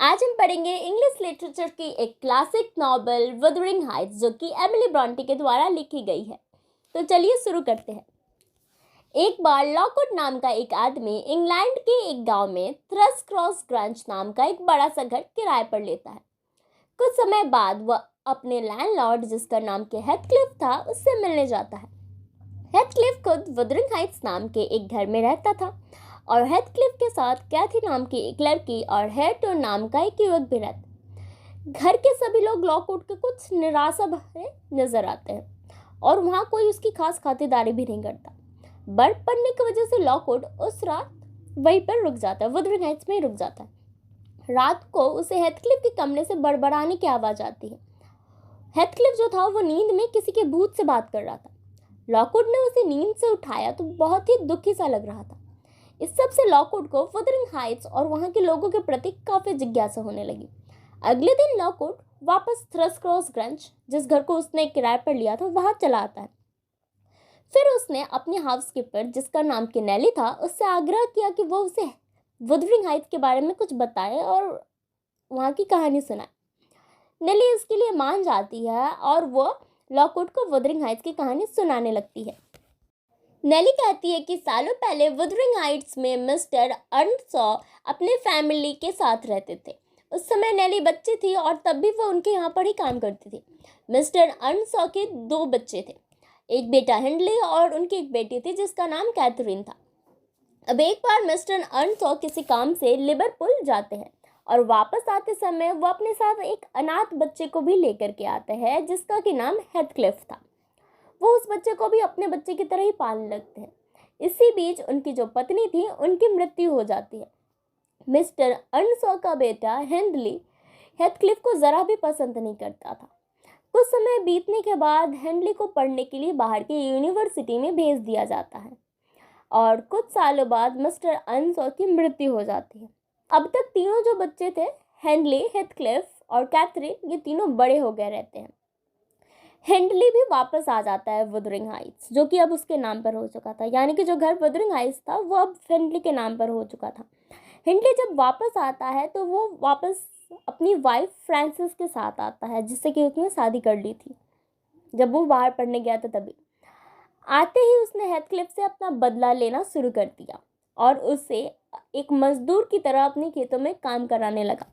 आज हम पढ़ेंगे इंग्लिश लिटरेचर की एक क्लासिक नॉवेल वुदरिंग हाइट्स, जो कि एमिली ब्रॉन्टे के द्वारा लिखी गई है। तो चलिए शुरू करते हैं। एक बार लॉकवुड नाम का एक आदमी इंग्लैंड के एक गांव में थ्रस क्रॉस ग्रांच नाम का एक बड़ा सा घर किराए पर लेता है। कुछ समय बाद वह अपने लैंडलॉर्ड, जिसका नाम के हेथक्लिफ था, उससे मिलने जाता है। हेथक्लिफ खुद वुदरिंग हाइट्स नाम के एक घर में रहता था और हेथक्लिफ के साथ कैथी नाम की एक लड़की और हेयरटोन नाम का एक युवक भी रहता। घर के सभी लोग लॉकवुड के कुछ निराशा भरे नजर आते हैं और वहाँ कोई उसकी खास खातिरदारी भी नहीं करता। बर्फ पड़ने की वजह से लॉकवुड उस रात वहीं पर रुक जाता है, वुदरिंग हाइट्स में रुक जाता है। रात को उसे हेथक्लिफ के कमरे से बड़बड़ाने की आवाज़ आती है। हेथक्लिफ जो था वो नींद में किसी के भूत से बात कर रहा था। लॉकवुड ने उसे नींद से उठाया तो बहुत ही दुखी सा लग रहा था। इस सब से लॉकवुड को वुदरिंग हाइट्स और वहां के लोगों के प्रति काफी जिज्ञासा होने लगी। अगले दिन लॉकवुड वापस थ्रस क्रॉस ग्रंच, जिस घर को उसने किराए पर लिया था, वहां चला आता है। फिर उसने अपने हाउसकीपर, जिसका नाम की नेली था, उससे आग्रह किया कि वो उसे वुदरिंग हाइट्स के बारे में कुछ बताए और वहां की कहानी सुनाए। नेली इसके लिए मान जाती है और वो लॉकवुड को वुदरिंग हाइट्स की कहानी सुनाने लगती है। नेली कहती है कि सालों पहले वुदरिंग हाइट्स में मिस्टर अर्नसॉ अपने फैमिली के साथ रहते थे। उस समय नेली बच्ची थी और तब भी वो उनके यहाँ पर ही काम करती थी। मिस्टर अर्नसॉ के 2 बच्चे थे, एक बेटा हिंडली और उनकी एक बेटी थी जिसका नाम कैथरीन था। अब एक बार मिस्टर अर्नसॉ किसी काम से लिवरपूल जाते हैं और वापस आते समय वो अपने साथ एक अनाथ बच्चे को भी लेकर के आते हैं, जिसका कि नाम हेथक्लिफ था। वो उस बच्चे को भी अपने बच्चे की तरह ही पालने लगते हैं। इसी बीच उनकी जो पत्नी थी, उनकी मृत्यु हो जाती है। मिस्टर अर्नसॉ का बेटा हेनली हेथक्लिफ को जरा भी पसंद नहीं करता था। कुछ समय बीतने के बाद हेनली को पढ़ने के लिए बाहर की यूनिवर्सिटी में भेज दिया जाता है और कुछ सालों बाद मिस्टर अर्नसॉ की मृत्यु हो जाती है। अब तक तीनों जो बच्चे थे, हेनली, हेथक्लिफ और कैथरीन, ये तीनों बड़े हो गए रहते हैं। हेंडली भी वापस आ जाता है वुदरिंग हाइट्स, जो कि अब उसके नाम पर हो चुका था। यानी कि जो घर वुदरिंग हाइट्स था वो अब हेंडली के नाम पर हो चुका था। हेंडली जब वापस आता है तो वो वापस अपनी वाइफ फ्रांसिस के साथ आता है, जिससे कि उसने शादी कर ली थी जब वो बाहर पढ़ने गया था। तभी आते ही उसने हेथक्लिफ से अपना बदला लेना शुरू कर दिया और उसे एक मजदूर की तरह अपने खेतों में काम कराने लगा।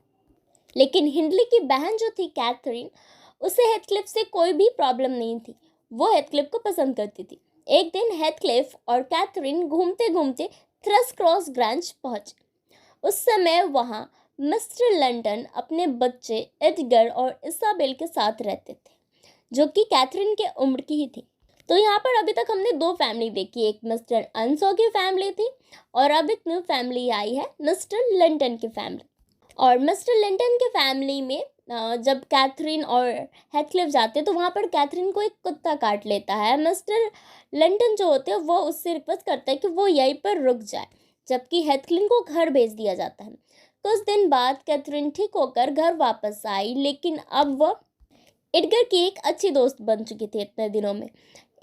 लेकिन हिंडली की बहन जो थी कैथरीन, उसे हेथक्लिफ से कोई भी प्रॉब्लम नहीं थी। वो हेथक्लिफ को पसंद करती थी। एक दिन हेथक्लिफ और कैथरीन घूमते घूमते थ्रस क्रॉस ग्रांच पहुंचे। उस समय वहां मिस्टर लंडन अपने बच्चे एडगर और इसाबेल के साथ रहते थे, जो कि कैथरीन के उम्र की ही थी। तो यहाँ पर अभी तक हमने 2 फैमिली देखी, एक मिस्टर अर्नसॉ की फैमिली थी और अब एक न्यू फैमिली आई है, मिस्टर लंडन की फैमिली। और मिस्टर लिंटन के फैमिली में जब कैथरीन और हेथक्लिफ जाते हैं तो वहाँ पर कैथरीन को एक कुत्ता काट लेता है। मिस्टर लिंटन जो होते हैं वो उससे रिक्वेस्ट करता है कि वो यहीं पर रुक जाए, जबकि हेथक्लिफ को घर भेज दिया जाता है। कुछ दिन बाद कैथरीन ठीक होकर घर वापस आई, लेकिन अब वह एडगर की एक अच्छी दोस्त बन चुकी थी इतने दिनों में।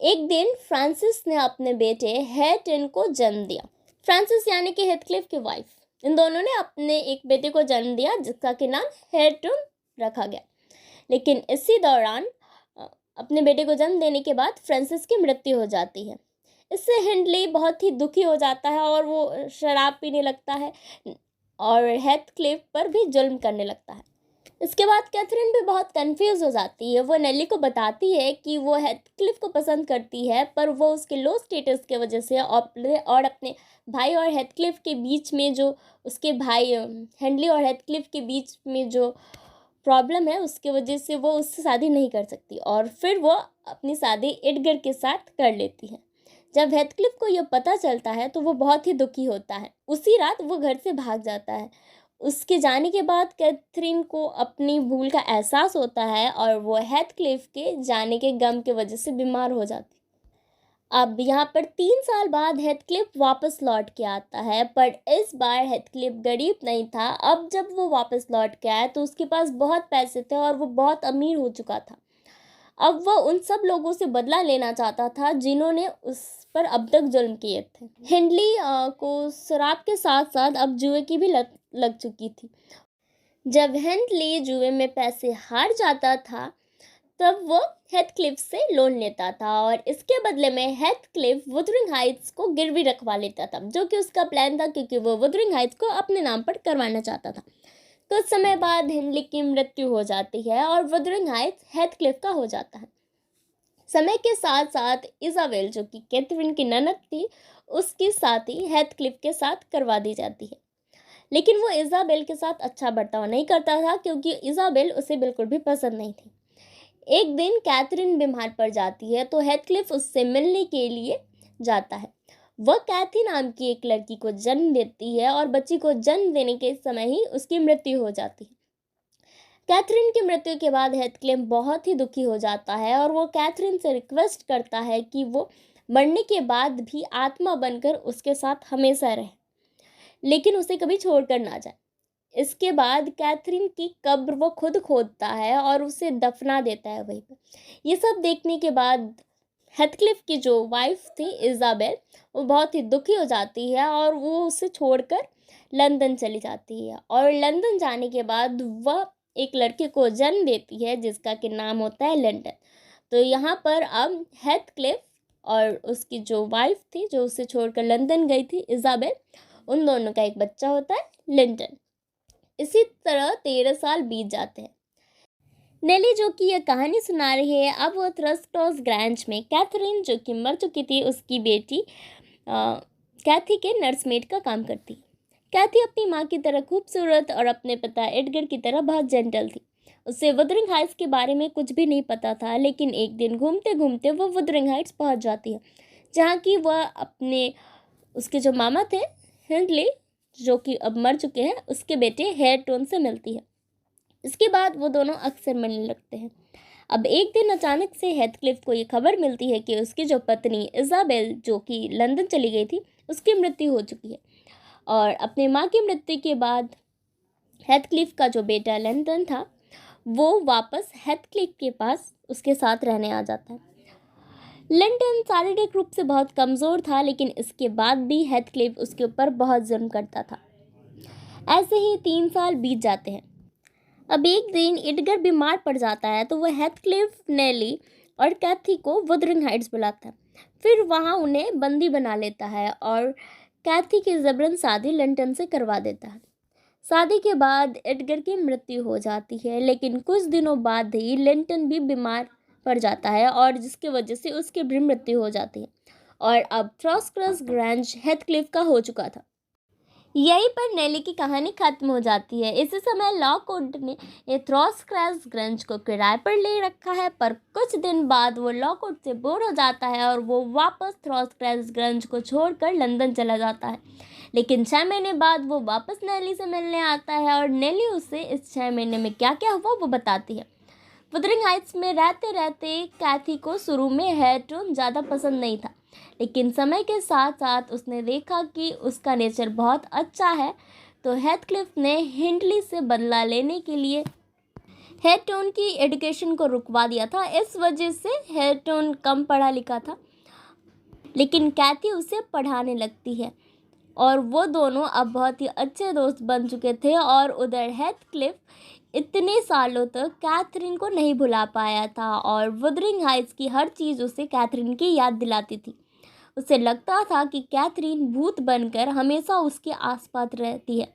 एक दिन फ्रांसिस ने अपने बेटे हेयरटन को जन्म दिया। फ्रांसिस यानी कि हेथक्लिफ की वाइफ, इन दोनों ने अपने एक बेटे को जन्म दिया जिसका कि नाम हेयरटन रखा गया। लेकिन इसी दौरान अपने बेटे को जन्म देने के बाद फ्रांसिस की मृत्यु हो जाती है। इससे हिंडली बहुत ही दुखी हो जाता है और वो शराब पीने लगता है और हेथक्लिफ पर भी जुल्म करने लगता है। इसके बाद कैथरीन भी बहुत कंफ्यूज हो जाती है। वो नेली को बताती है कि वो हेथक्लिफ को पसंद करती है, पर वो उसके लो स्टेटस के वजह से और अपने भाई और हेथक्लिफ के बीच में जो उसके भाई हेनली और हेथक्लिफ के बीच में जो प्रॉब्लम है, उसके वजह से वो उससे शादी नहीं कर सकती और फिर वो अपनी शादी एडगर के साथ कर लेती है। जब हेथक्लिफ को यह पता चलता है तो वो बहुत ही दुखी होता है। उसी रात वो घर से भाग जाता है। उसके जाने के बाद कैथरीन को अपनी भूल का एहसास होता है और वो हेथक्लिफ के जाने के गम की वजह से बीमार हो जाती। अब यहाँ पर 3 साल बाद हेथक्लिफ वापस लौट के आता है, पर इस बार हेथक्लिफ गरीब नहीं था। अब जब वो वापस लौट के आया तो उसके पास बहुत पैसे थे और वो बहुत अमीर हो चुका था। अब वो उन सब लोगों से बदला लेना चाहता था जिन्होंने उस पर अब तक जुल्म किए थे। हिंडली को शराब के साथ साथ अब जुए की भी लत लग चुकी थी। जब हेंटली जुए में पैसे हार जाता था तब वो हेथक्लिफ से लोन लेता था और इसके बदले में हेथक्लिफ वुथरिंग हाइट्स को गिरवी रखवा लेता था, जो कि उसका प्लान था क्योंकि वो वुथरिंग हाइट्स को अपने नाम पर करवाना चाहता था। कुछ समय बाद हेनली की मृत्यु हो जाती है और वुथरिंग हाइट्स हेथक्लिफ का हो जाता है। समय के साथ साथ इजाबेल, जो कि कैथरीन की ननद थी, उसकी शादी हेथक्लिफ के साथ करवा दी जाती है। लेकिन वो इजाबेल के साथ अच्छा बर्ताव नहीं करता था क्योंकि इजाबेल उसे बिल्कुल भी पसंद नहीं थी। एक दिन कैथरीन बीमार पड़ जाती है तो हेथक्लिफ उससे मिलने के लिए जाता है। वह कैथी नाम की एक लड़की को जन्म देती है और बच्ची को जन्म देने के समय ही उसकी मृत्यु हो जाती है। कैथरीन की मृत्यु के बाद हेथक्लिफ बहुत ही दुखी हो जाता है और वो कैथरीन से रिक्वेस्ट करता है कि वो मरने के बाद भी आत्मा बनकर उसके साथ हमेशा रहे, लेकिन उसे कभी छोड़कर ना जाए। इसके बाद कैथरीन की कब्र वो खुद खोदता है और उसे दफना देता है वहीं पर। ये सब देखने के बाद हेथक्लिफ की जो वाइफ थी इजाबेल, वो बहुत ही दुखी हो जाती है और वो उसे छोड़कर लंदन चली जाती है। और लंदन जाने के बाद वह एक लड़के को जन्म देती है जिसका कि नाम होता है लिंटन। तो यहाँ पर अब हेथक्लिफ और उसकी जो वाइफ थी जो उसे छोड़कर लंदन गई थी इजाबेल, उन दोनों का एक बच्चा होता है लिंटन। इसी तरह 13 साल बीत जाते हैं। नेली जो कि यह कहानी सुना रही है, अब वो थ्रस्टॉस ग्रैंज में कैथरीन, जो कि मर चुकी थी, उसकी बेटी कैथी के नर्समेड का काम करती है। कैथी अपनी माँ की तरह खूबसूरत और अपने पिता एडगर की तरह बहुत जेंटल थी। उसे वुथरिंग हाइट्स के बारे में कुछ भी नहीं पता था, लेकिन एक दिन घूमते घूमते वो वुथरिंग हाइट्स पहुँच जाती है, जहाँ की वह अपने उसके जो मामा थे हेंटली, जो कि अब मर चुके हैं, उसके बेटे हेयरटोन से मिलती है। इसके बाद वो दोनों अक्सर मिलने लगते हैं। अब एक दिन अचानक से हेथक्लिफ को ये खबर मिलती है कि उसकी जो पत्नी इजाबेल, जो कि लंदन चली गई थी, उसकी मृत्यु हो चुकी है। और अपनी माँ की मृत्यु के बाद हेथक्लिफ का जो बेटा लिंटन था, वो वापस हेथक्लिफ के पास उसके साथ रहने आ जाता है। लिंटन शारीरिक रूप से बहुत कमज़ोर था, लेकिन इसके बाद भी हेथक्लिफ उसके ऊपर बहुत जुल्म करता था। ऐसे ही 3 साल बीत जाते हैं। अब एक दिन एडगर बीमार पड़ जाता है तो वह हेथक्लिफ, नेली और कैथी को वुथरिंग हाइट्स बुलाता है। फिर वहाँ उन्हें बंदी बना लेता है और कैथी की जबरन शादी लिंटन से करवा देता है। शादी के बाद एडगर की मृत्यु हो जाती है, लेकिन कुछ दिनों बाद ही लिंटन भी बीमार पड़ जाता है और जिसकी वजह से उसकी भी मृत्यु हो जाती है। और अब थ्रॉसक्रस ग्रैंज हेथक्लिफ का हो चुका था। यहीं पर नेली की कहानी खत्म हो जाती है। इसी समय लॉकवुड ने थ्रॉसक्रस ग्रंज को किराए पर ले रखा है, पर कुछ दिन बाद वो लॉकवुड से बोर हो जाता है और वो वापस थ्रॉसक्रस ग्रंज को छोड़कर लंदन चला जाता है। लेकिन 6 महीने बाद वो वापस नेली से मिलने आता है और नेली उसे इस 6 महीने में क्या क्या हुआ वो बताती है। वुथरिंग हाइट्स में रहते रहते कैथी को शुरू में हेयरटोन ज़्यादा पसंद नहीं था, लेकिन समय के साथ साथ उसने देखा कि उसका नेचर बहुत अच्छा है, तो हेथक्लिफ ने हिंटली से बदला लेने के लिए हेयरटोन की एजुकेशन को रुकवा दिया था। इस वजह से हेयरटोन कम पढ़ा लिखा था, लेकिन कैथी उसे पढ़ाने लगती है और वो दोनों अब बहुत ही अच्छे दोस्त बन चुके थे। और उधर हेथक्लिफ इतने सालों तक कैथरीन को नहीं भुला पाया था और वुथरिंग हाइट्स की हर चीज़ उसे कैथरीन की याद दिलाती थी। उसे लगता था कि कैथरीन भूत बनकर हमेशा उसके आसपास रहती है।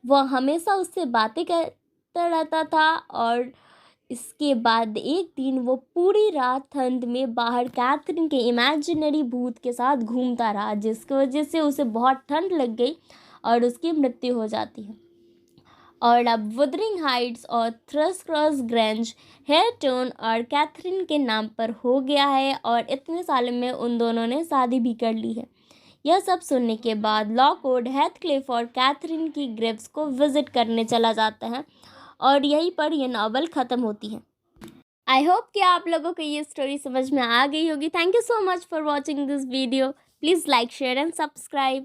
वह हमेशा उससे बातें करता रहता था और इसके बाद एक दिन वो पूरी रात ठंड में बाहर कैथरीन के इमेजिनरी भूत के साथ घूमता रहा, जिसकी वजह से उसे बहुत ठंड लग गई और उसकी मृत्यु हो जाती है। और अब वुथरिंग हाइट्स और थ्रॉसक्रस ग्रैंज हेयरटोन और कैथरीन के नाम पर हो गया है और इतने सालों में उन दोनों ने शादी भी कर ली है। यह सब सुनने के बाद लॉकवुड हेथक्लिफ और कैथरीन की ग्रेव्स को विजिट करने चला जाता है और यहीं पर यह नावल ख़त्म होती है। आई होप कि आप लोगों को ये स्टोरी समझ में आ गई होगी। Thank you so much for watching this video. Please like, share and subscribe.